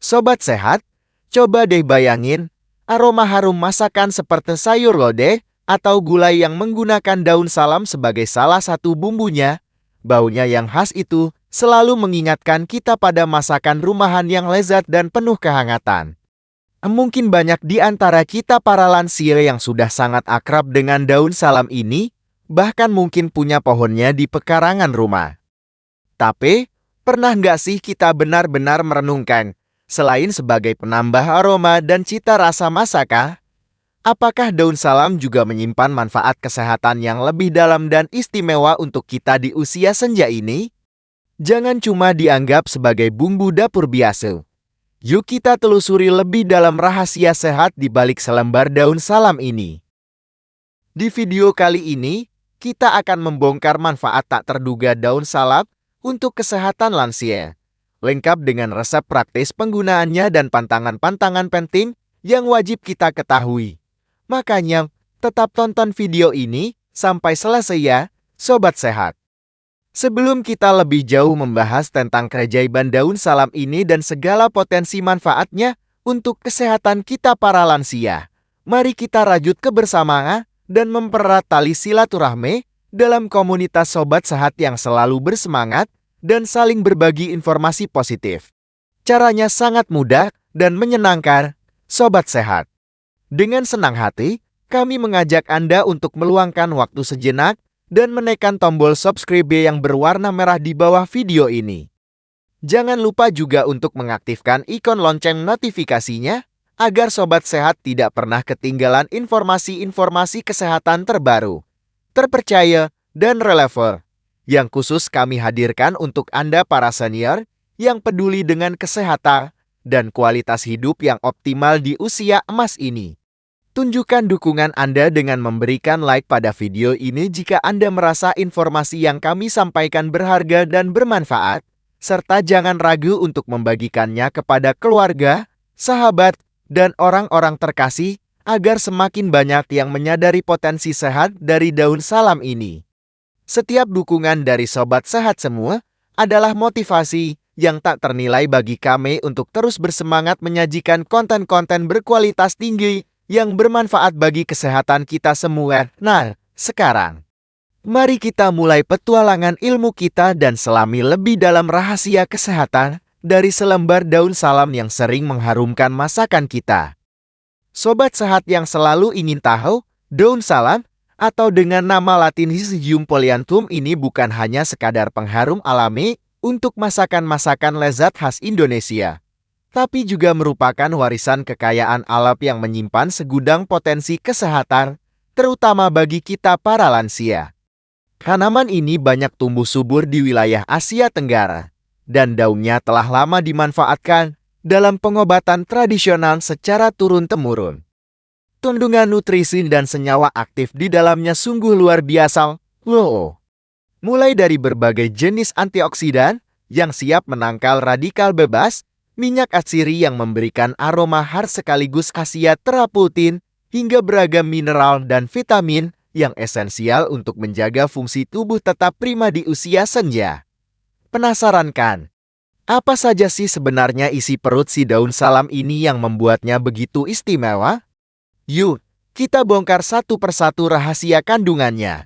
Sobat sehat, coba deh bayangin aroma harum masakan seperti sayur lodeh atau gulai yang menggunakan daun salam sebagai salah satu bumbunya. Baunya yang khas itu selalu mengingatkan kita pada masakan rumahan yang lezat dan penuh kehangatan. Mungkin banyak di antara kita para lansia yang sudah sangat akrab dengan daun salam ini, bahkan mungkin punya pohonnya di pekarangan rumah. Tapi, pernah nggak sih kita benar-benar merenungkan, selain sebagai penambah aroma dan cita rasa masakan, apakah daun salam juga menyimpan manfaat kesehatan yang lebih dalam dan istimewa untuk kita di usia senja ini? Jangan cuma dianggap sebagai bumbu dapur biasa. Yuk kita telusuri lebih dalam rahasia sehat di balik selembar daun salam ini. Di video kali ini, kita akan membongkar manfaat tak terduga daun salam untuk kesehatan lansia, lengkap dengan resep praktis penggunaannya dan pantangan-pantangan penting yang wajib kita ketahui. Makanya, tetap tonton video ini sampai selesai ya, Sobat Sehat. Sebelum kita lebih jauh membahas tentang keajaiban daun salam ini dan segala potensi manfaatnya untuk kesehatan kita para lansia, mari kita rajut kebersamaan dan mempererat tali silaturahmi dalam komunitas Sobat Sehat yang selalu bersemangat dan saling berbagi informasi positif. Caranya sangat mudah dan menyenangkan, Sobat Sehat. Dengan senang hati, kami mengajak Anda untuk meluangkan waktu sejenak dan menekan tombol subscribe yang berwarna merah di bawah video ini. Jangan lupa juga untuk mengaktifkan ikon lonceng notifikasinya, agar Sobat Sehat tidak pernah ketinggalan informasi-informasi kesehatan terbaru, terpercaya, dan relevan, yang khusus kami hadirkan untuk Anda para senior yang peduli dengan kesehatan dan kualitas hidup yang optimal di usia emas ini. Tunjukkan dukungan Anda dengan memberikan like pada video ini jika Anda merasa informasi yang kami sampaikan berharga dan bermanfaat, serta jangan ragu untuk membagikannya kepada keluarga, sahabat, dan orang-orang terkasih agar semakin banyak yang menyadari potensi sehat dari daun salam ini. Setiap dukungan dari Sobat Sehat semua adalah motivasi yang tak ternilai bagi kami untuk terus bersemangat menyajikan konten-konten berkualitas tinggi yang bermanfaat bagi kesehatan kita semua. Nah, sekarang, mari kita mulai petualangan ilmu kita dan selami lebih dalam rahasia kesehatan dari selembar daun salam yang sering mengharumkan masakan kita. Sobat Sehat yang selalu ingin tahu, daun salam atau dengan nama latin Syzygium polyanthum ini bukan hanya sekadar pengharum alami untuk masakan-masakan lezat khas Indonesia, tapi juga merupakan warisan kekayaan alam yang menyimpan segudang potensi kesehatan, terutama bagi kita para lansia. Tanaman ini banyak tumbuh subur di wilayah Asia Tenggara, dan daunnya telah lama dimanfaatkan dalam pengobatan tradisional secara turun-temurun. Kandungan nutrisi dan senyawa aktif di dalamnya sungguh luar biasa, loh. Mulai dari berbagai jenis antioksidan yang siap menangkal radikal bebas, minyak atsiri yang memberikan aroma khas sekaligus khasiat terapeutin, hingga beragam mineral dan vitamin yang esensial untuk menjaga fungsi tubuh tetap prima di usia senja. Penasaran kan? Apa saja sih sebenarnya isi perut si daun salam ini yang membuatnya begitu istimewa? Yuk, kita bongkar satu persatu rahasia kandungannya.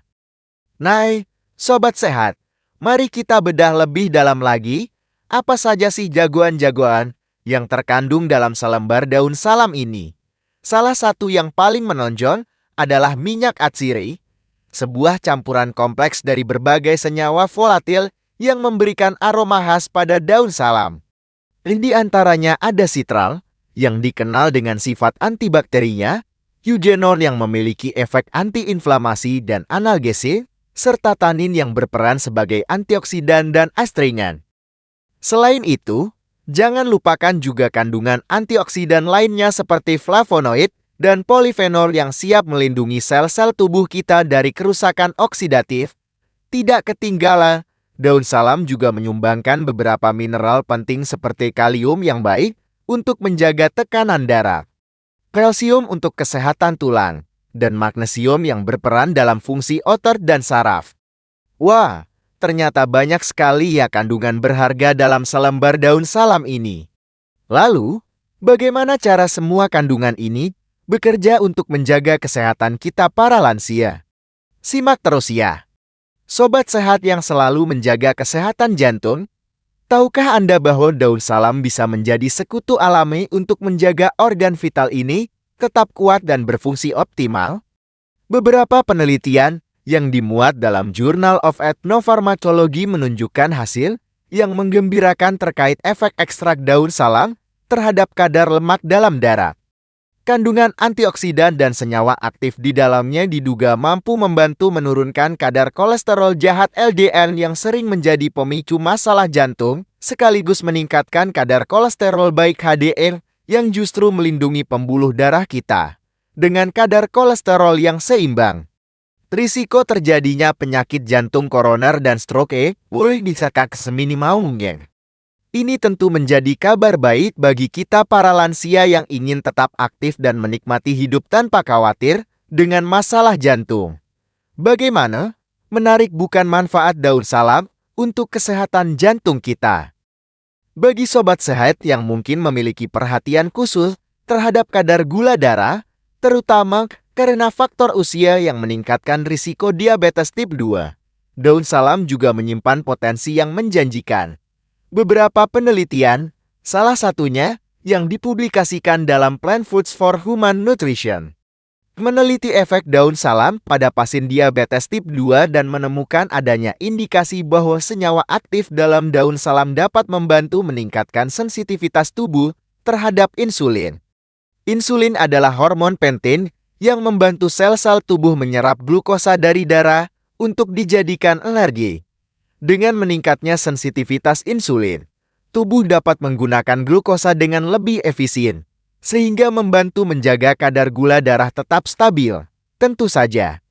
Nah, Sobat Sehat, mari kita bedah lebih dalam lagi, apa saja sih jagoan-jagoan yang terkandung dalam selembar daun salam ini. Salah satu yang paling menonjol adalah minyak atsiri, sebuah campuran kompleks dari berbagai senyawa volatil yang memberikan aroma khas pada daun salam. Di antaranya ada citral, yang dikenal dengan sifat antibakterinya, eugenol yang memiliki efek antiinflamasi dan analgesik, serta tanin yang berperan sebagai antioksidan dan astringan. Selain itu, jangan lupakan juga kandungan antioksidan lainnya seperti flavonoid dan polifenol yang siap melindungi sel-sel tubuh kita dari kerusakan oksidatif. Tidak ketinggalan, daun salam juga menyumbangkan beberapa mineral penting seperti kalium yang baik untuk menjaga tekanan darah, kalsium untuk kesehatan tulang, dan magnesium yang berperan dalam fungsi otot dan saraf. Wah, ternyata banyak sekali ya kandungan berharga dalam selembar daun salam ini. Lalu, bagaimana cara semua kandungan ini bekerja untuk menjaga kesehatan kita para lansia? Simak terus ya. Sobat sehat yang selalu menjaga kesehatan jantung, tahukah Anda bahwa daun salam bisa menjadi sekutu alami untuk menjaga organ vital ini tetap kuat dan berfungsi optimal? Beberapa penelitian yang dimuat dalam Journal of Ethnopharmacology menunjukkan hasil yang menggembirakan terkait efek ekstrak daun salam terhadap kadar lemak dalam darah. Kandungan antioksidan dan senyawa aktif di dalamnya diduga mampu membantu menurunkan kadar kolesterol jahat LDL yang sering menjadi pemicu masalah jantung, sekaligus meningkatkan kadar kolesterol baik HDL yang justru melindungi pembuluh darah kita. Dengan kadar kolesterol yang seimbang, risiko terjadinya penyakit jantung koroner dan stroke boleh dicegah seminimal mungkin. Ini tentu menjadi kabar baik bagi kita para lansia yang ingin tetap aktif dan menikmati hidup tanpa khawatir dengan masalah jantung. Bagaimana? Menarik bukan manfaat daun salam untuk kesehatan jantung kita? Bagi sobat sehat yang mungkin memiliki perhatian khusus terhadap kadar gula darah, terutama karena faktor usia yang meningkatkan risiko diabetes tipe 2, daun salam juga menyimpan potensi yang menjanjikan. Beberapa penelitian, salah satunya yang dipublikasikan dalam Plant Foods for Human Nutrition, meneliti efek daun salam pada pasien diabetes tipe 2 dan menemukan adanya indikasi bahwa senyawa aktif dalam daun salam dapat membantu meningkatkan sensitivitas tubuh terhadap insulin. Insulin adalah hormon penting yang membantu sel-sel tubuh menyerap glukosa dari darah untuk dijadikan energi. Dengan meningkatnya sensitivitas insulin, tubuh dapat menggunakan glukosa dengan lebih efisien, sehingga membantu menjaga kadar gula darah tetap stabil. Tentu saja,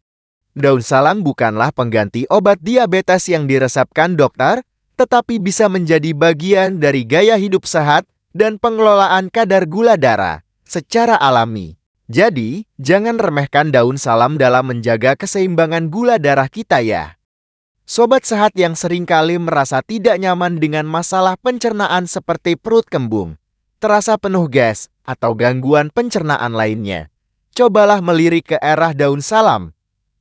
daun salam bukanlah pengganti obat diabetes yang diresepkan dokter, tetapi bisa menjadi bagian dari gaya hidup sehat dan pengelolaan kadar gula darah secara alami. Jadi, jangan remehkan daun salam dalam menjaga keseimbangan gula darah kita ya. Sobat sehat yang seringkali merasa tidak nyaman dengan masalah pencernaan seperti perut kembung, terasa penuh gas, atau gangguan pencernaan lainnya, cobalah melirik ke arah daun salam.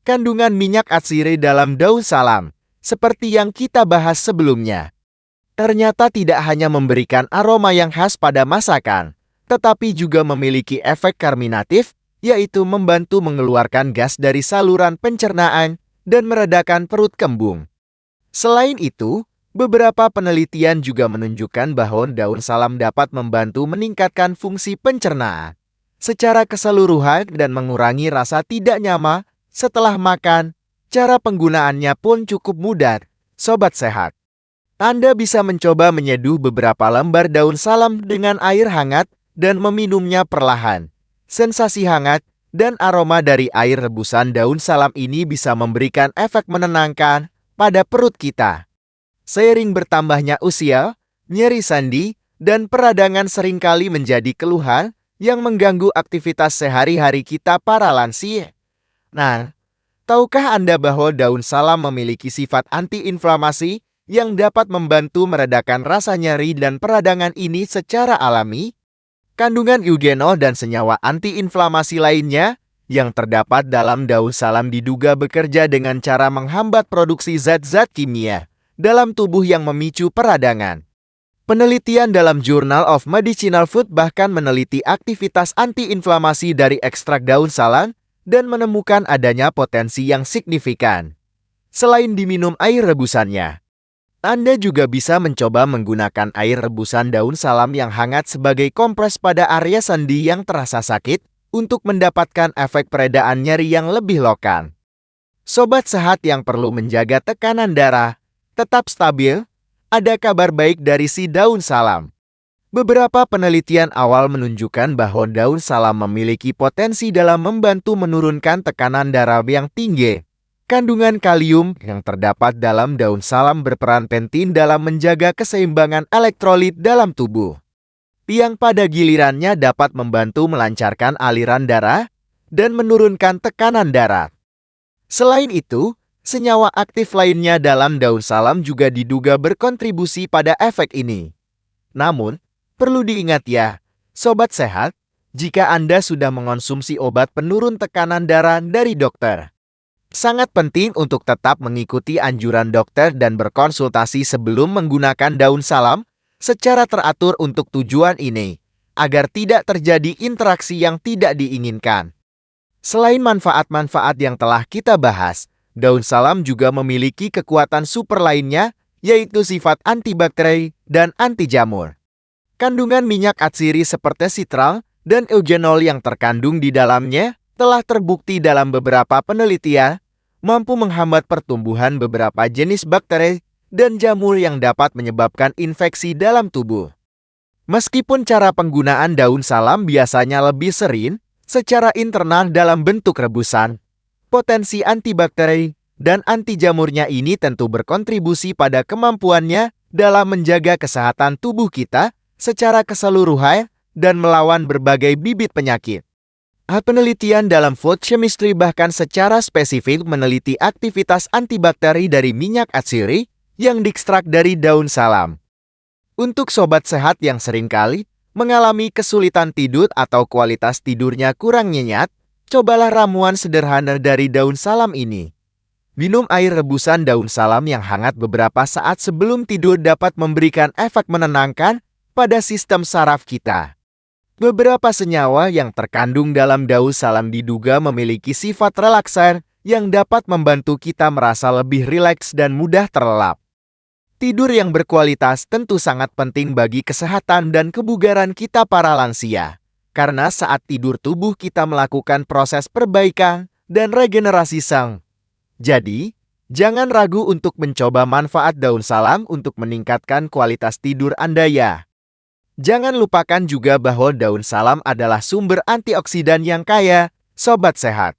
Kandungan minyak atsiri dalam daun salam, seperti yang kita bahas sebelumnya, ternyata tidak hanya memberikan aroma yang khas pada masakan, tetapi juga memiliki efek karminatif, yaitu membantu mengeluarkan gas dari saluran pencernaan dan meredakan perut kembung. Selain itu, beberapa penelitian juga menunjukkan bahwa daun salam dapat membantu meningkatkan fungsi pencernaan secara keseluruhan dan mengurangi rasa tidak nyaman setelah makan. Cara penggunaannya pun cukup mudah, sobat sehat. Anda bisa mencoba menyeduh beberapa lembar daun salam dengan air hangat dan meminumnya perlahan. Sensasi hangat dan aroma dari air rebusan daun salam ini bisa memberikan efek menenangkan pada perut kita. Seiring bertambahnya usia, nyeri sendi, dan peradangan seringkali menjadi keluhan yang mengganggu aktivitas sehari-hari kita para lansia. Nah, tahukah Anda bahwa daun salam memiliki sifat anti-inflamasi yang dapat membantu meredakan rasa nyeri dan peradangan ini secara alami? Kandungan eugenol dan senyawa antiinflamasi lainnya yang terdapat dalam daun salam diduga bekerja dengan cara menghambat produksi zat-zat kimia dalam tubuh yang memicu peradangan. Penelitian dalam Journal of Medicinal Food bahkan meneliti aktivitas antiinflamasi dari ekstrak daun salam dan menemukan adanya potensi yang signifikan. Selain diminum air rebusannya, Anda juga bisa mencoba menggunakan air rebusan daun salam yang hangat sebagai kompres pada area sendi yang terasa sakit untuk mendapatkan efek peredaan nyeri yang lebih lokal. Sobat sehat yang perlu menjaga tekanan darah tetap stabil, ada kabar baik dari si daun salam. Beberapa penelitian awal menunjukkan bahwa daun salam memiliki potensi dalam membantu menurunkan tekanan darah yang tinggi. Kandungan kalium yang terdapat dalam daun salam berperan penting dalam menjaga keseimbangan elektrolit dalam tubuh, yang pada gilirannya dapat membantu melancarkan aliran darah dan menurunkan tekanan darah. Selain itu, senyawa aktif lainnya dalam daun salam juga diduga berkontribusi pada efek ini. Namun, Perlu diingat ya, Sobat Sehat, jika Anda sudah mengonsumsi obat penurun tekanan darah dari dokter. Sangat penting untuk tetap mengikuti anjuran dokter dan berkonsultasi sebelum menggunakan daun salam secara teratur untuk tujuan ini, agar tidak terjadi interaksi yang tidak diinginkan. Selain manfaat-manfaat yang telah kita bahas, daun salam juga memiliki kekuatan super lainnya, yaitu sifat antibakteri dan anti jamur. Kandungan minyak atsiri seperti sitral dan eugenol yang terkandung di dalamnya telah terbukti dalam beberapa penelitian mampu menghambat pertumbuhan beberapa jenis bakteri dan jamur yang dapat menyebabkan infeksi dalam tubuh. Meskipun cara penggunaan daun salam biasanya lebih sering secara internal dalam bentuk rebusan, potensi antibakteri dan anti jamurnya ini tentu berkontribusi pada kemampuannya dalam menjaga kesehatan tubuh kita secara keseluruhan dan melawan berbagai bibit penyakit. Penelitian dalam food chemistry bahkan secara spesifik meneliti aktivitas antibakteri dari minyak atsiri yang diekstrak dari daun salam. Untuk sobat sehat yang seringkali mengalami kesulitan tidur atau kualitas tidurnya kurang nyenyak, cobalah ramuan sederhana dari daun salam ini. Minum air rebusan daun salam yang hangat beberapa saat sebelum tidur dapat memberikan efek menenangkan pada sistem saraf kita. Beberapa senyawa yang terkandung dalam daun salam diduga memiliki sifat relaksan yang dapat membantu kita merasa lebih rileks dan mudah terlelap. Tidur yang berkualitas tentu sangat penting bagi kesehatan dan kebugaran kita para lansia, karena saat tidur tubuh kita melakukan proses perbaikan dan regenerasi sel. Jadi, jangan ragu untuk mencoba manfaat daun salam untuk meningkatkan kualitas tidur Anda ya. Jangan lupakan juga bahwa daun salam adalah sumber antioksidan yang kaya, sobat sehat.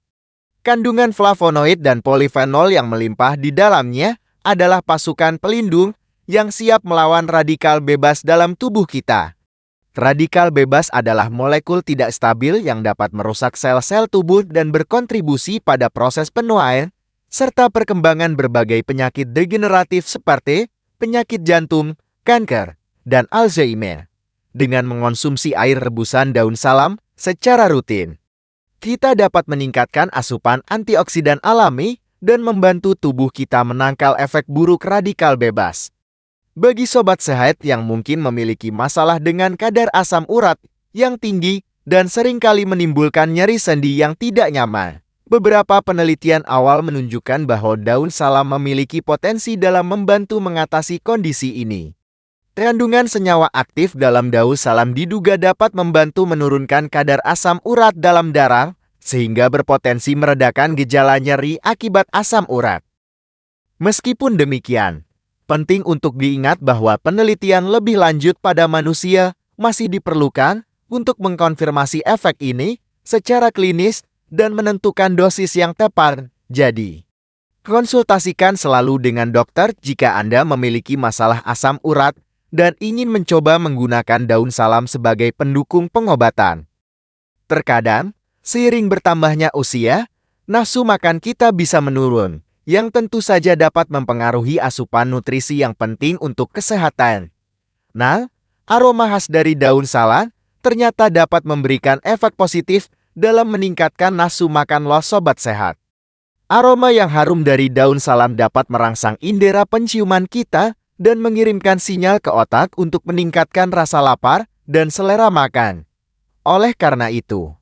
Kandungan flavonoid dan polifenol yang melimpah di dalamnya adalah pasukan pelindung yang siap melawan radikal bebas dalam tubuh kita. Radikal bebas adalah molekul tidak stabil yang dapat merusak sel-sel tubuh dan berkontribusi pada proses penuaan serta perkembangan berbagai penyakit degeneratif seperti penyakit jantung, kanker, dan Alzheimer. Dengan mengonsumsi air rebusan daun salam secara rutin, kita dapat meningkatkan asupan antioksidan alami dan membantu tubuh kita menangkal efek buruk radikal bebas. Bagi sobat sehat yang mungkin memiliki masalah dengan kadar asam urat yang tinggi dan seringkali menimbulkan nyeri sendi yang tidak nyaman, beberapa penelitian awal menunjukkan bahwa daun salam memiliki potensi dalam membantu mengatasi kondisi ini. Kandungan senyawa aktif dalam daun salam diduga dapat membantu menurunkan kadar asam urat dalam darah, sehingga berpotensi meredakan gejala nyeri akibat asam urat. Meskipun demikian, penting untuk diingat bahwa penelitian lebih lanjut pada manusia masih diperlukan untuk mengkonfirmasi efek ini secara klinis dan menentukan dosis yang tepat. Jadi, konsultasikan selalu dengan dokter jika Anda memiliki masalah asam urat dan ingin mencoba menggunakan daun salam sebagai pendukung pengobatan. Terkadang, seiring bertambahnya usia, nafsu makan kita bisa menurun, yang tentu saja dapat mempengaruhi asupan nutrisi yang penting untuk kesehatan. Nah, aroma khas dari daun salam ternyata dapat memberikan efek positif dalam meningkatkan nafsu makan lo sobat sehat. Aroma yang harum dari daun salam dapat merangsang indera penciuman kita dan mengirimkan sinyal ke otak untuk meningkatkan rasa lapar dan selera makan. Oleh karena itu,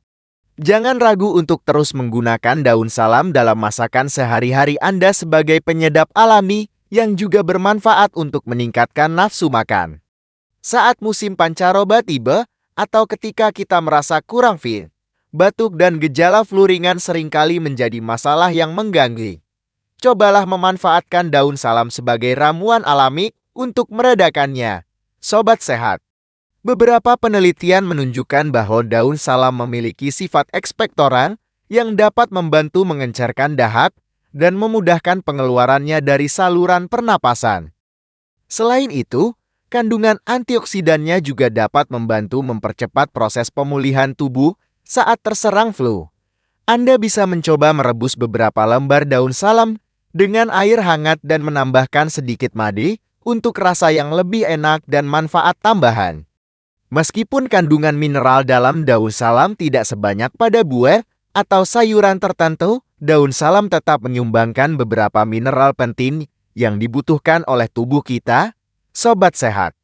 jangan ragu untuk terus menggunakan daun salam dalam masakan sehari-hari Anda sebagai penyedap alami yang juga bermanfaat untuk meningkatkan nafsu makan. Saat musim pancaroba tiba atau ketika kita merasa kurang fit, batuk dan gejala flu ringan seringkali menjadi masalah yang mengganggu. Cobalah memanfaatkan daun salam sebagai ramuan alami untuk meredakannya, sobat sehat. Beberapa penelitian menunjukkan bahwa daun salam memiliki sifat ekspektoran yang dapat membantu mengencerkan dahak dan memudahkan pengeluarannya dari saluran pernapasan. Selain itu, kandungan antioksidannya juga dapat membantu mempercepat proses pemulihan tubuh saat terserang flu. Anda bisa mencoba merebus beberapa lembar daun salam dengan air hangat dan menambahkan sedikit madu untuk rasa yang lebih enak dan manfaat tambahan. Meskipun kandungan mineral dalam daun salam tidak sebanyak pada buah atau sayuran tertentu, daun salam tetap menyumbangkan beberapa mineral penting yang dibutuhkan oleh tubuh kita, sobat sehat.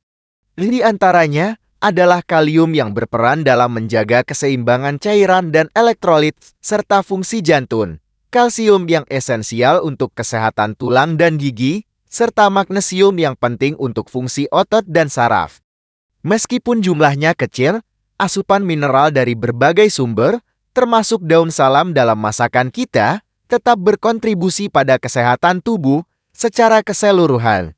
Di antaranya adalah kalium yang berperan dalam menjaga keseimbangan cairan dan elektrolit serta fungsi jantung, kalsium yang esensial untuk kesehatan tulang dan gigi, serta magnesium yang penting untuk fungsi otot dan saraf. Meskipun jumlahnya kecil, asupan mineral dari berbagai sumber, termasuk daun salam dalam masakan kita, tetap berkontribusi pada kesehatan tubuh secara keseluruhan.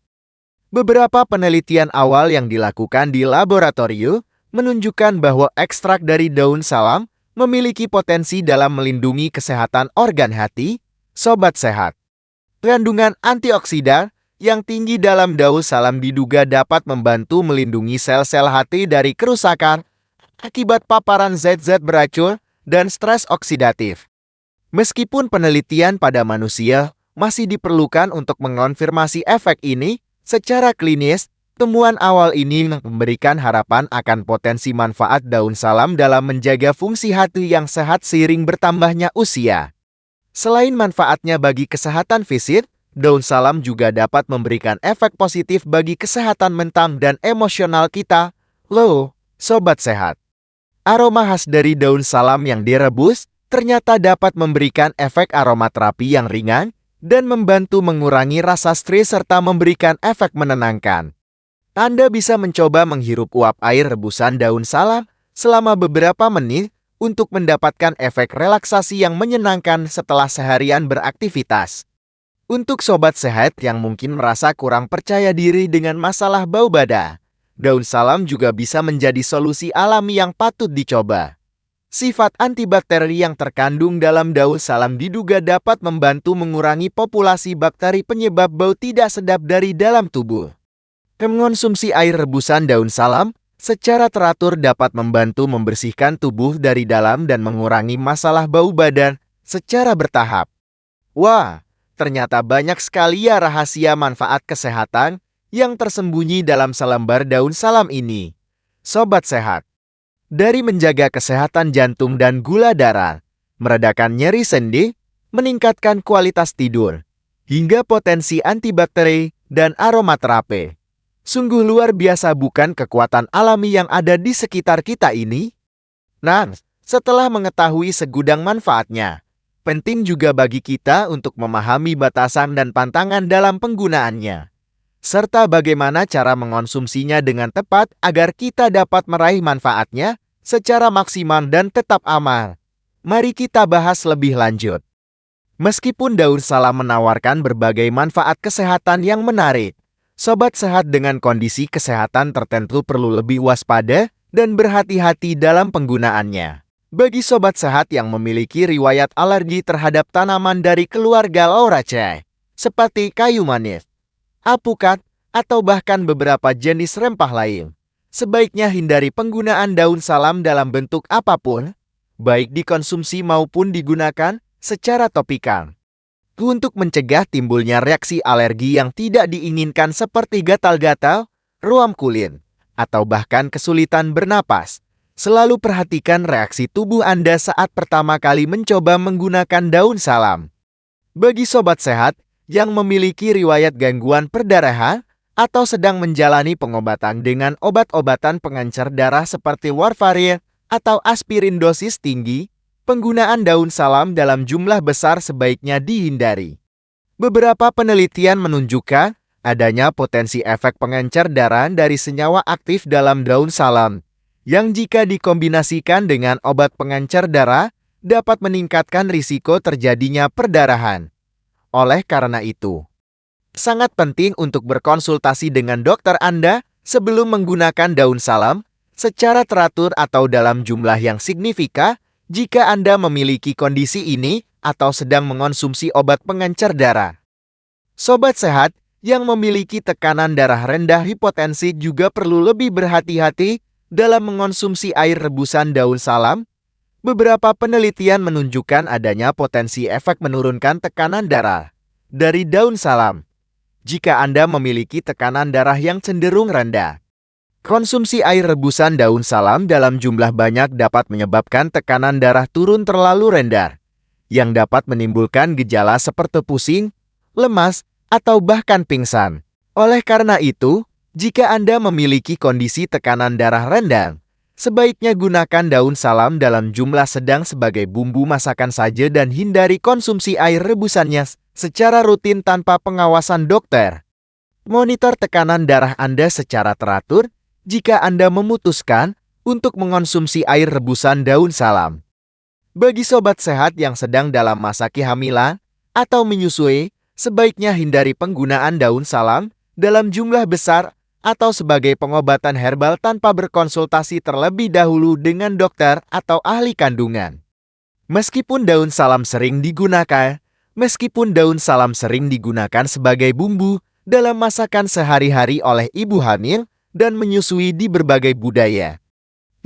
Beberapa penelitian awal yang dilakukan di laboratorium menunjukkan bahwa ekstrak dari daun salam memiliki potensi dalam melindungi kesehatan organ hati, sobat sehat. Kandungan antioksidan yang tinggi dalam daun salam diduga dapat membantu melindungi sel-sel hati dari kerusakan akibat paparan zat-zat beracun dan stres oksidatif. Meskipun penelitian pada manusia masih diperlukan untuk mengonfirmasi efek ini, secara klinis, temuan awal ini memberikan harapan akan potensi manfaat daun salam dalam menjaga fungsi hati yang sehat seiring bertambahnya usia. Selain manfaatnya bagi kesehatan fisik, daun salam juga dapat memberikan efek positif bagi kesehatan mental dan emosional kita. Loh, sobat sehat. Aroma khas dari daun salam yang direbus ternyata dapat memberikan efek aromaterapi yang ringan dan membantu mengurangi rasa stres serta memberikan efek menenangkan. Anda bisa mencoba menghirup uap air rebusan daun salam selama beberapa menit untuk mendapatkan efek relaksasi yang menyenangkan setelah seharian beraktivitas. Untuk sobat sehat yang mungkin merasa kurang percaya diri dengan masalah bau badan, daun salam juga bisa menjadi solusi alami yang patut dicoba. Sifat antibakteri yang terkandung dalam daun salam diduga dapat membantu mengurangi populasi bakteri penyebab bau tidak sedap dari dalam tubuh. Mengonsumsi air rebusan daun salam secara teratur dapat membantu membersihkan tubuh dari dalam dan mengurangi masalah bau badan secara bertahap. Wah! Ternyata banyak sekali ya rahasia manfaat kesehatan yang tersembunyi dalam selembar daun salam ini. Sobat sehat, dari menjaga kesehatan jantung dan gula darah, meredakan nyeri sendi, meningkatkan kualitas tidur, hingga potensi antibakteri dan aromaterapi. Sungguh luar biasa bukan kekuatan alami yang ada di sekitar kita ini? Nah, setelah mengetahui segudang manfaatnya, penting juga bagi kita untuk memahami batasan dan pantangan dalam penggunaannya, serta bagaimana cara mengonsumsinya dengan tepat agar kita dapat meraih manfaatnya secara maksimal dan tetap aman. Mari kita bahas lebih lanjut. Meskipun daun salam menawarkan berbagai manfaat kesehatan yang menarik, sobat sehat dengan kondisi kesehatan tertentu perlu lebih waspada dan berhati-hati dalam penggunaannya. Bagi sobat sehat yang memiliki riwayat alergi terhadap tanaman dari keluarga Lauraceae, seperti kayu manis, alpukat, atau bahkan beberapa jenis rempah lain, sebaiknya hindari penggunaan daun salam dalam bentuk apapun, baik dikonsumsi maupun digunakan secara topikal. Untuk mencegah timbulnya reaksi alergi yang tidak diinginkan seperti gatal-gatal, ruam kulit, atau bahkan kesulitan bernapas, selalu perhatikan reaksi tubuh Anda saat pertama kali mencoba menggunakan daun salam. Bagi sobat sehat yang memiliki riwayat gangguan perdarahan atau sedang menjalani pengobatan dengan obat-obatan pengencer darah seperti warfarin atau aspirin dosis tinggi, penggunaan daun salam dalam jumlah besar sebaiknya dihindari. Beberapa penelitian menunjukkan adanya potensi efek pengencer darah dari senyawa aktif dalam daun salam, yang jika dikombinasikan dengan obat pengencer darah, dapat meningkatkan risiko terjadinya perdarahan. Oleh karena itu, sangat penting untuk berkonsultasi dengan dokter Anda sebelum menggunakan daun salam secara teratur atau dalam jumlah yang signifikan jika Anda memiliki kondisi ini atau sedang mengonsumsi obat pengencer darah. Sobat sehat yang memiliki tekanan darah rendah hipotensi juga perlu lebih berhati-hati dalam mengonsumsi air rebusan daun salam. Beberapa penelitian menunjukkan adanya potensi efek menurunkan tekanan darah dari daun salam jika Anda memiliki tekanan darah yang cenderung rendah. Konsumsi air rebusan daun salam dalam jumlah banyak dapat menyebabkan tekanan darah turun terlalu rendah, yang dapat menimbulkan gejala seperti pusing, lemas, atau bahkan pingsan. Oleh karena itu, jika Anda memiliki kondisi tekanan darah rendah, sebaiknya gunakan daun salam dalam jumlah sedang sebagai bumbu masakan saja dan hindari konsumsi air rebusannya secara rutin tanpa pengawasan dokter. Monitor tekanan darah Anda secara teratur jika Anda memutuskan untuk mengonsumsi air rebusan daun salam. Bagi sobat sehat yang sedang dalam masa kehamilan atau menyusui, sebaiknya hindari penggunaan daun salam dalam jumlah besar atau sebagai pengobatan herbal tanpa berkonsultasi terlebih dahulu dengan dokter atau ahli kandungan. Meskipun daun salam sering digunakan sebagai bumbu dalam masakan sehari-hari oleh ibu hamil dan menyusui di berbagai budaya,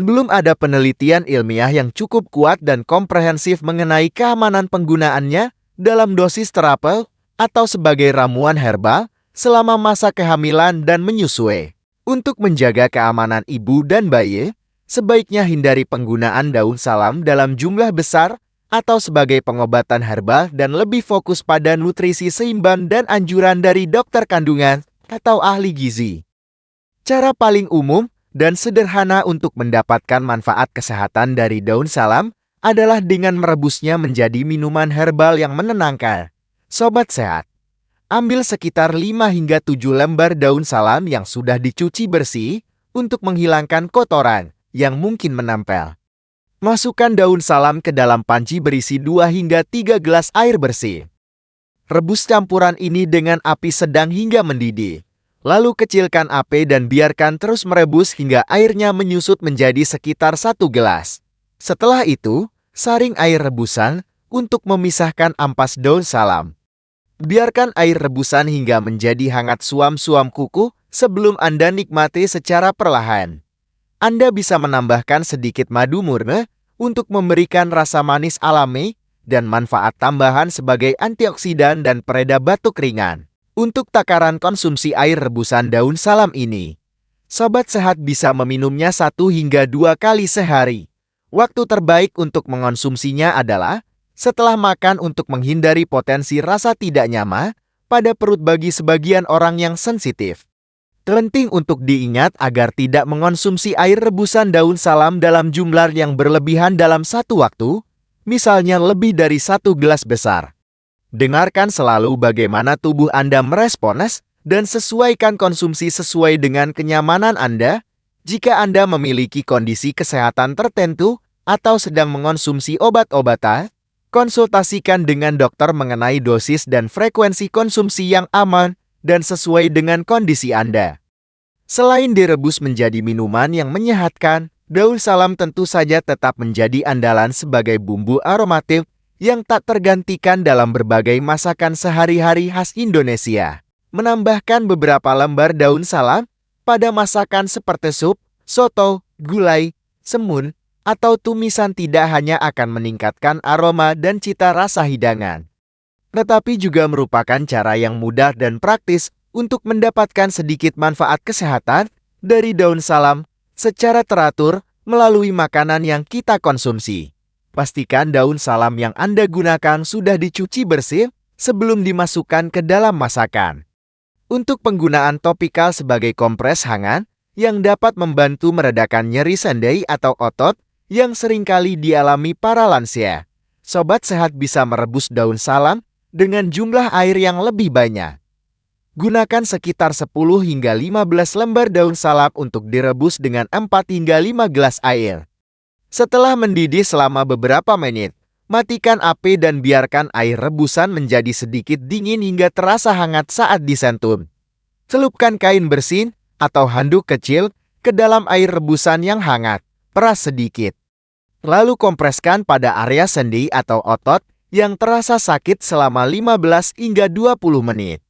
belum ada penelitian ilmiah yang cukup kuat dan komprehensif mengenai keamanan penggunaannya dalam dosis terapel atau sebagai ramuan herbal selama masa kehamilan dan menyusui. Untuk menjaga keamanan ibu dan bayi, sebaiknya hindari penggunaan daun salam dalam jumlah besar atau sebagai pengobatan herbal dan lebih fokus pada nutrisi seimbang dan anjuran dari dokter kandungan atau ahli gizi. Cara paling umum dan sederhana untuk mendapatkan manfaat kesehatan dari daun salam adalah dengan merebusnya menjadi minuman herbal yang menenangkan. Sobat sehat, ambil sekitar 5 hingga 7 lembar daun salam yang sudah dicuci bersih untuk menghilangkan kotoran yang mungkin menempel. Masukkan daun salam ke dalam panci berisi 2 hingga 3 gelas air bersih. Rebus campuran ini dengan api sedang hingga mendidih. Lalu kecilkan api dan biarkan terus merebus hingga airnya menyusut menjadi sekitar 1 gelas. Setelah itu, saring air rebusan untuk memisahkan ampas daun salam. Biarkan air rebusan hingga menjadi hangat suam-suam kuku sebelum Anda nikmati secara perlahan. Anda bisa menambahkan sedikit madu murni untuk memberikan rasa manis alami dan manfaat tambahan sebagai antioksidan dan pereda batuk ringan. Untuk takaran konsumsi air rebusan daun salam ini, sobat sehat bisa meminumnya 1 hingga 2 kali sehari. Waktu terbaik untuk mengonsumsinya adalah setelah makan untuk menghindari potensi rasa tidak nyaman pada perut bagi sebagian orang yang sensitif. Penting untuk diingat agar tidak mengonsumsi air rebusan daun salam dalam jumlah yang berlebihan dalam satu waktu, misalnya lebih dari 1 gelas besar. Dengarkan selalu bagaimana tubuh Anda merespons dan sesuaikan konsumsi sesuai dengan kenyamanan Anda. Jika Anda memiliki kondisi kesehatan tertentu atau sedang mengonsumsi obat-obatan, konsultasikan dengan dokter mengenai dosis dan frekuensi konsumsi yang aman dan sesuai dengan kondisi Anda. Selain direbus menjadi minuman yang menyehatkan, daun salam tentu saja tetap menjadi andalan sebagai bumbu aromatik yang tak tergantikan dalam berbagai masakan sehari-hari khas Indonesia. Menambahkan beberapa lembar daun salam pada masakan seperti sup, soto, gulai, semun, atau tumisan tidak hanya akan meningkatkan aroma dan cita rasa hidangan, tetapi juga merupakan cara yang mudah dan praktis untuk mendapatkan sedikit manfaat kesehatan dari daun salam secara teratur melalui makanan yang kita konsumsi. Pastikan daun salam yang Anda gunakan sudah dicuci bersih sebelum dimasukkan ke dalam masakan. Untuk penggunaan topikal sebagai kompres hangat yang dapat membantu meredakan nyeri sendi atau otot yang seringkali dialami para lansia, sobat sehat bisa merebus daun salam dengan jumlah air yang lebih banyak. Gunakan sekitar 10 hingga 15 lembar daun salam untuk direbus dengan 4 hingga 5 gelas air. Setelah mendidih selama beberapa menit, matikan api dan biarkan air rebusan menjadi sedikit dingin hingga terasa hangat saat disentuh. Celupkan kain bersih atau handuk kecil ke dalam air rebusan yang hangat, peras sedikit. Lalu kompreskan pada area sendi atau otot yang terasa sakit selama 15 hingga 20 menit.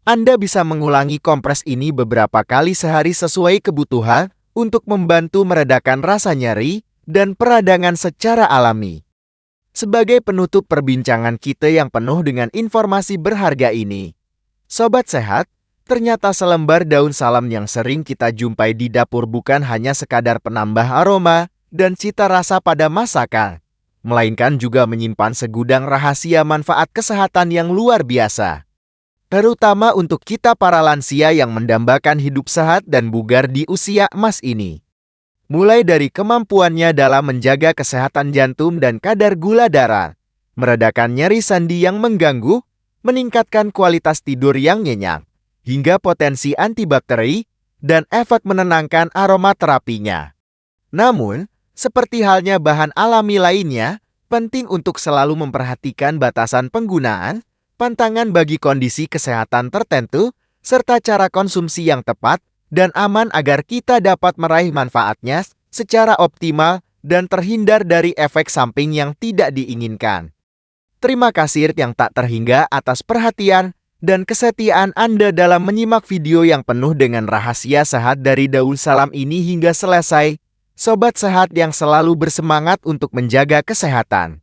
Anda bisa mengulangi kompres ini beberapa kali sehari sesuai kebutuhan untuk membantu meredakan rasa nyeri dan peradangan secara alami. Sebagai penutup perbincangan kita yang penuh dengan informasi berharga ini, sobat sehat, Ternyata selembar daun salam yang sering kita jumpai di dapur bukan hanya sekadar penambah aroma dan cita rasa pada masakan, melainkan juga menyimpan segudang rahasia manfaat kesehatan yang luar biasa. Terutama untuk kita para lansia yang mendambakan hidup sehat dan bugar di usia emas ini. Mulai dari kemampuannya dalam menjaga kesehatan jantung dan kadar gula darah, meredakan nyeri sendi yang mengganggu, meningkatkan kualitas tidur yang nyenyak, hingga potensi antibakteri dan efek menenangkan aromaterapinya. Namun, seperti halnya bahan alami lainnya, penting untuk selalu memperhatikan batasan penggunaan, pantangan bagi kondisi kesehatan tertentu, serta cara konsumsi yang tepat dan aman agar kita dapat meraih manfaatnya secara optimal dan terhindar dari efek samping yang tidak diinginkan. Terima kasih yang tak terhingga atas perhatian dan kesetiaan Anda dalam menyimak video yang penuh dengan rahasia sehat dari daun salam ini hingga selesai. Sobat sehat yang selalu bersemangat untuk menjaga kesehatan.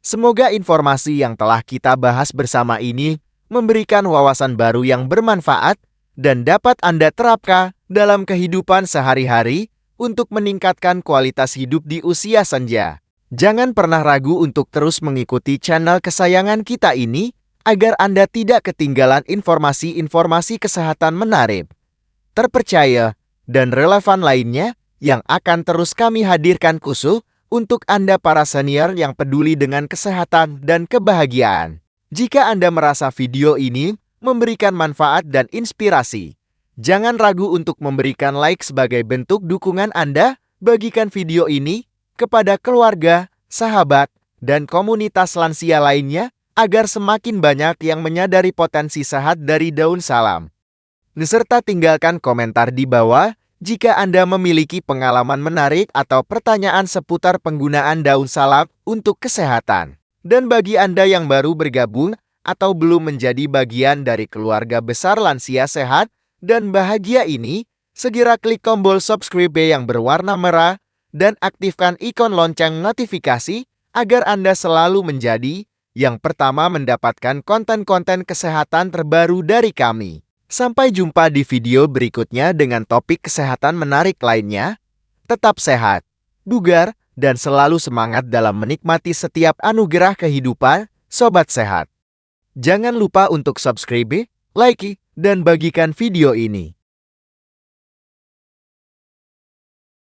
Semoga informasi yang telah kita bahas bersama ini memberikan wawasan baru yang bermanfaat dan dapat Anda terapkan dalam kehidupan sehari-hari untuk meningkatkan kualitas hidup di usia senja. Jangan pernah ragu untuk terus mengikuti channel kesayangan kita ini agar Anda tidak ketinggalan informasi-informasi kesehatan menarik, terpercaya, dan relevan lainnya yang akan terus kami hadirkan khusus untuk Anda para senior yang peduli dengan kesehatan dan kebahagiaan. Jika Anda merasa video ini memberikan manfaat dan inspirasi, jangan ragu untuk memberikan like sebagai bentuk dukungan Anda. Bagikan video ini kepada keluarga, sahabat, dan komunitas lansia lainnya agar semakin banyak yang menyadari potensi sehat dari daun salam. Serta tinggalkan komentar di bawah jika Anda memiliki pengalaman menarik atau pertanyaan seputar penggunaan daun salam untuk kesehatan. Dan bagi Anda yang baru bergabung atau belum menjadi bagian dari keluarga besar lansia sehat dan bahagia ini, segera klik tombol subscribe yang berwarna merah dan aktifkan ikon lonceng notifikasi agar Anda selalu menjadi yang pertama mendapatkan konten-konten kesehatan terbaru dari kami. Sampai jumpa di video berikutnya dengan topik kesehatan menarik lainnya. Tetap sehat, bugar, dan selalu semangat dalam menikmati setiap anugerah kehidupan, sobat sehat. Jangan lupa untuk subscribe, like, dan bagikan video ini.